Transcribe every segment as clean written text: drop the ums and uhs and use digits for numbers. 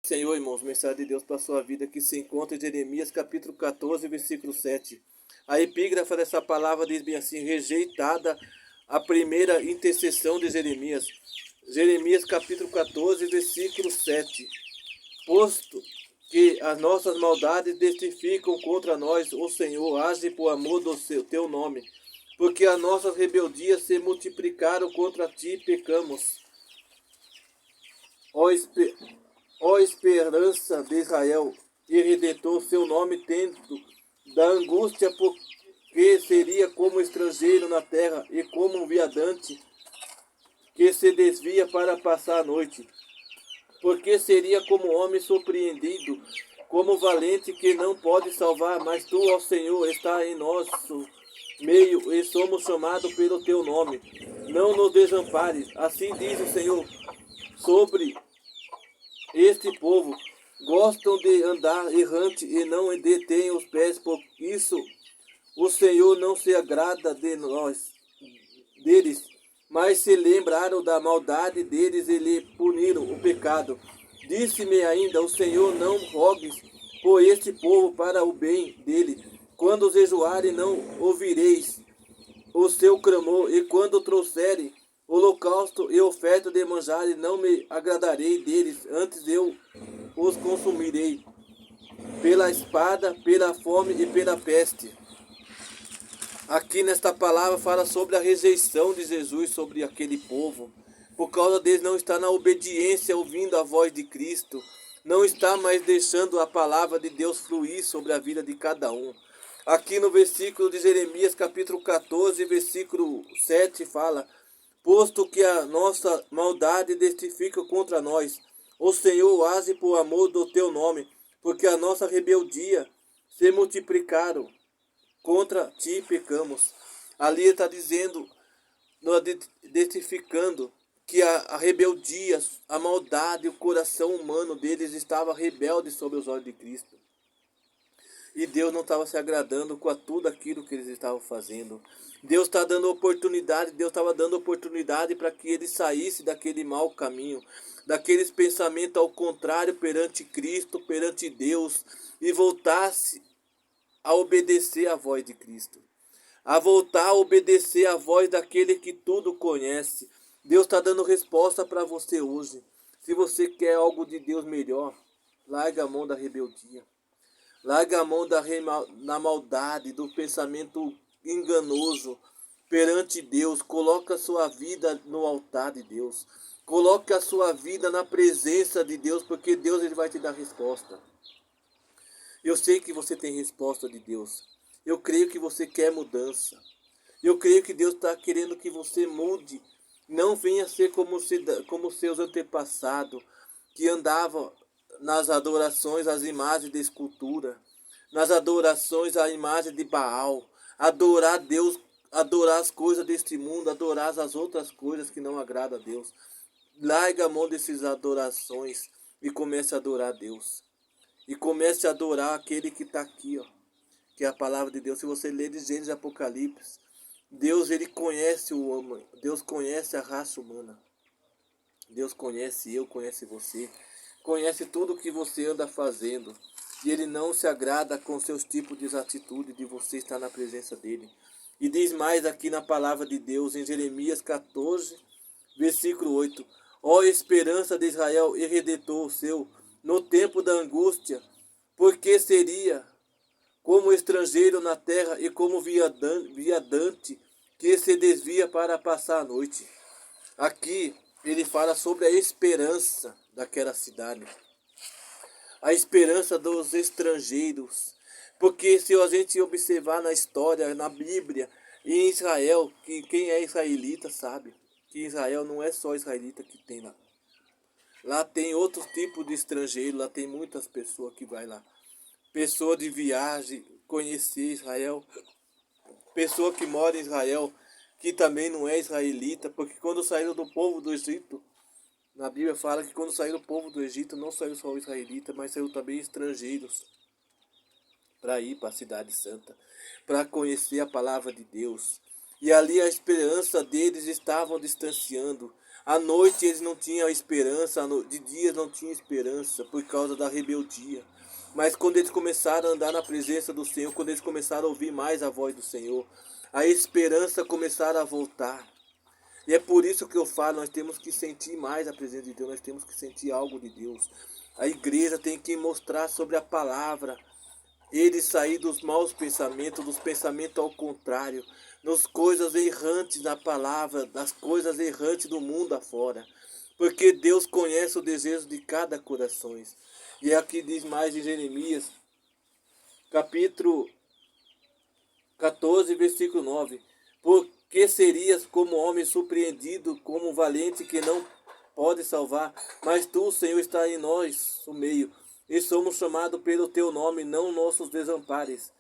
Senhor, irmãos, mensagem de Deus para a sua vida que se encontra em Jeremias capítulo 14, versículo 7. A epígrafe dessa palavra diz bem assim: rejeitada a primeira intercessão de Jeremias. Jeremias capítulo 14, versículo 7. Posto que as nossas maldades testificam contra nós, o Senhor age por amor do teu nome, porque as nossas rebeldias se multiplicaram contra ti e pecamos. Ó esperança de Israel, e redentor seu nome tento da angústia, porque seria como estrangeiro na terra e como um viandante que se desvia para passar a noite. Porque seria como homem surpreendido, como valente que não pode salvar, mas tu, ó Senhor, está em nosso meio e somos chamados pelo teu nome. Não nos desampares, assim diz o Senhor, sobre este povo. Gostam de andar errante e não detêm os pés, por isso o Senhor não se agrada de deles, mas se lembraram da maldade deles e lhe puniram o pecado. Disse-me ainda o Senhor: não rogues por este povo para o bem dele. Quando jejuarem, não ouvireis o seu clamor, e quando trouxerem holocausto e oferta de manjares, não me agradarei deles, antes eu os consumirei pela espada, pela fome e pela peste. Aqui nesta palavra fala sobre a rejeição de Jesus sobre aquele povo, por causa deles não estar na obediência, ouvindo a voz de Cristo, não está mais deixando a palavra de Deus fluir sobre a vida de cada um. Aqui no versículo de Jeremias, capítulo 14, versículo 7, fala: posto que a nossa maldade testifica contra nós, o Senhor age por amor do teu nome, porque a nossa rebeldia se multiplicaram, contra ti pecamos. Ali está dizendo, testificando que a rebeldia, a maldade, o coração humano deles estava rebelde sobre os olhos de Cristo. E Deus não estava se agradando com tudo aquilo que eles estavam fazendo. Deus está dando oportunidade, Deus estava dando oportunidade para que eles saíssem daquele mau caminho, daqueles pensamentos ao contrário perante Cristo, perante Deus, e voltasse a obedecer à voz de Cristo, a voltar a obedecer à voz daquele que tudo conhece. Deus está dando resposta para você hoje. Se você quer algo de Deus melhor, larga a mão da rebeldia. Larga a mão na maldade, do pensamento enganoso perante Deus. Coloca a sua vida no altar de Deus. Coloca a sua vida na presença de Deus, porque Deus ele vai te dar resposta. Eu sei que você tem resposta de Deus. Eu creio que você quer mudança. Eu creio que Deus está querendo que você mude. Não venha ser como seus antepassados, que andavam nas adorações às imagens de escultura, nas adorações à imagem de Baal, adorar Deus, adorar as coisas deste mundo, adorar as outras coisas que não agradam a Deus. Larga a mão dessas adorações e comece a adorar a Deus. E comece a adorar aquele que está aqui, ó, que é a palavra de Deus. Se você ler de Gênesis e Apocalipse, Deus ele conhece o homem, Deus conhece a raça humana. Deus conhece eu, conhece você, conhece tudo o que você anda fazendo. E ele não se agrada com seus tipos de atitude de você estar na presença dele. E diz mais aqui na palavra de Deus, em Jeremias 14, versículo 8. Ó esperança de Israel e redentor seu, no tempo da angústia, porque seria como estrangeiro na terra e como viandante que se desvia para passar a noite. Aqui ele fala sobre a esperança daquela cidade, a esperança dos estrangeiros. Porque se a gente observar na história, na Bíblia, em Israel, que quem é israelita sabe que Israel não é só israelita que tem lá. Lá tem outros tipos de estrangeiro, lá tem muitas pessoas que vai lá. Pessoa de viagem, conhecer Israel. Pessoa que mora em Israel, que também não é israelita, porque quando saíram do povo do Egito, na Bíblia fala que quando saiu o povo do Egito, não saiu só o israelita, mas saiu também estrangeiros para ir para a cidade santa, para conhecer a palavra de Deus. E ali a esperança deles estavam distanciando. À noite eles não tinham esperança, de dia não tinham esperança por causa da rebeldia. Mas quando eles começaram a andar na presença do Senhor, quando eles começaram a ouvir mais a voz do Senhor, a esperança começaram a voltar. E é por isso que eu falo, nós temos que sentir mais a presença de Deus, nós temos que sentir algo de Deus. A igreja tem que mostrar sobre a palavra, ele sair dos maus pensamentos, dos pensamentos ao contrário, nas coisas errantes da palavra, das coisas errantes do mundo afora. Porque Deus conhece o desejo de cada coração. E aqui diz mais em Jeremias, capítulo 14, versículo 9. Porque serias como homem surpreendido, como um valente que não pode salvar, mas tu, Senhor, está em nós, no meio, e somos chamados pelo teu nome, não nossos desampares.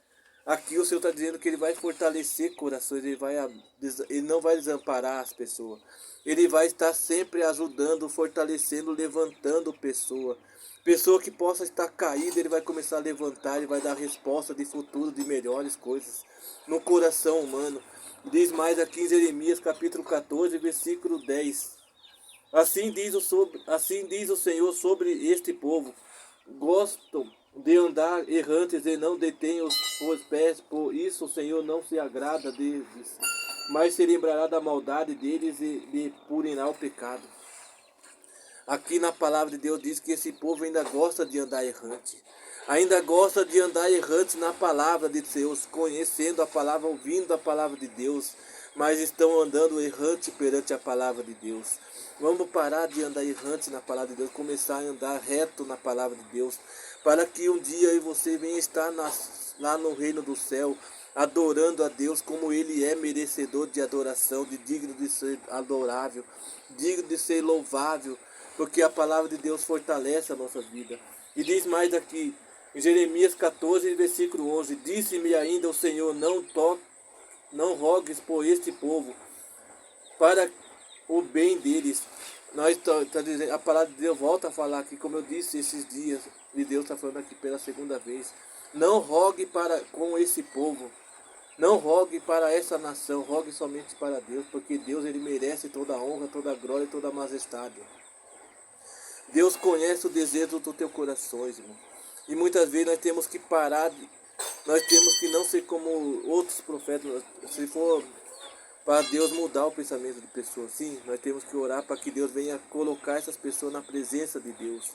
Aqui o Senhor está dizendo que Ele vai fortalecer corações, Ele não vai desamparar as pessoas. Ele vai estar sempre ajudando, fortalecendo, levantando pessoa. Pessoa que possa estar caída, Ele vai começar a levantar, Ele vai dar resposta de futuro, de melhores coisas no coração humano. Diz mais aqui em Jeremias capítulo 14, versículo 10. Assim diz o Senhor sobre este povo: gostam de andar errantes e não detêm os pés, por isso o Senhor não se agrada deles, mas se lembrará da maldade deles e lhe punirá o pecado. Aqui na palavra de Deus diz que esse povo ainda gosta de andar errante. Ainda gosta de andar errante na palavra de Deus, conhecendo a palavra, ouvindo a palavra de Deus, mas estão andando errante perante a palavra de Deus. Vamos parar de andar errante na palavra de Deus, começar a andar reto na palavra de Deus, para que um dia eu e você venha estar lá no reino do céu, adorando a Deus como Ele é merecedor de adoração, de digno de ser adorável, digno de ser louvável, porque a palavra de Deus fortalece a nossa vida. E diz mais aqui, em Jeremias 14, versículo 11, disse-me ainda o Senhor, não rogues por este povo, para o bem deles. Dizendo, a palavra de Deus volta a falar aqui, como eu disse esses dias, e Deus está falando aqui pela segunda vez. Não rogue com esse povo, não rogue para essa nação, rogue somente para Deus, porque Deus Ele merece toda a honra, toda a glória e toda a majestade. Deus conhece o desejo do teu coração, irmão. E muitas vezes nós temos que parar, nós temos que não ser como outros profetas. Se for para Deus mudar o pensamento de pessoas, sim, nós temos que orar para que Deus venha colocar essas pessoas na presença de Deus.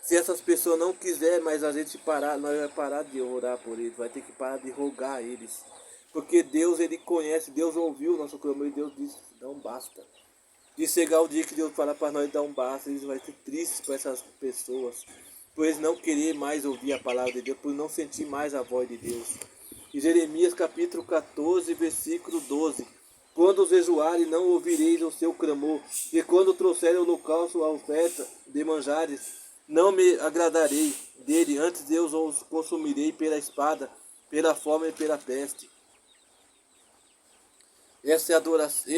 Se essas pessoas não quiserem, mas a gente parar, nós vamos parar de orar por eles, vai ter que parar de rogar a eles. Porque Deus, Ele conhece, Deus ouviu o nosso clamor e Deus disse, não basta. E chegar o dia que Deus falar para nós dar um basta, eles vão ser tristes para essas pessoas, por eles não querer mais ouvir a palavra de Deus, por não sentir mais a voz de Deus. Em Jeremias capítulo 14, versículo 12. Quando jejuarem, não ouvireis o seu clamor, e quando trouxerem o holocausto, a oferta de manjares, não me agradarei dele, antes eu os consumirei pela espada, pela fome e pela peste. Essa é a adoração,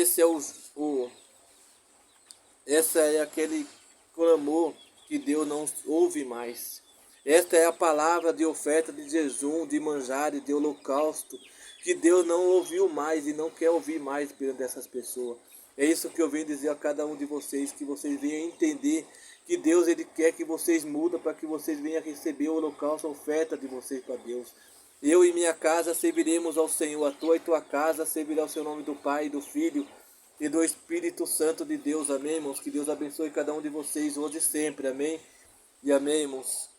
essa é aquele clamor que Deus não ouve mais. Esta é a palavra de oferta, de jejum, de manjares, de holocausto, que Deus não ouviu mais e não quer ouvir mais perante dessas pessoas. É isso que eu venho dizer a cada um de vocês, que vocês venham entender que Deus Ele quer que vocês mudem para que vocês venham receber o holocausto, a oferta de vocês para Deus. Eu e minha casa serviremos ao Senhor, a tua e tua casa servirá ao seu nome do Pai, do Filho e do Espírito Santo de Deus. Amém, irmãos? Que Deus abençoe cada um de vocês hoje e sempre. Amém? E amém, irmãos?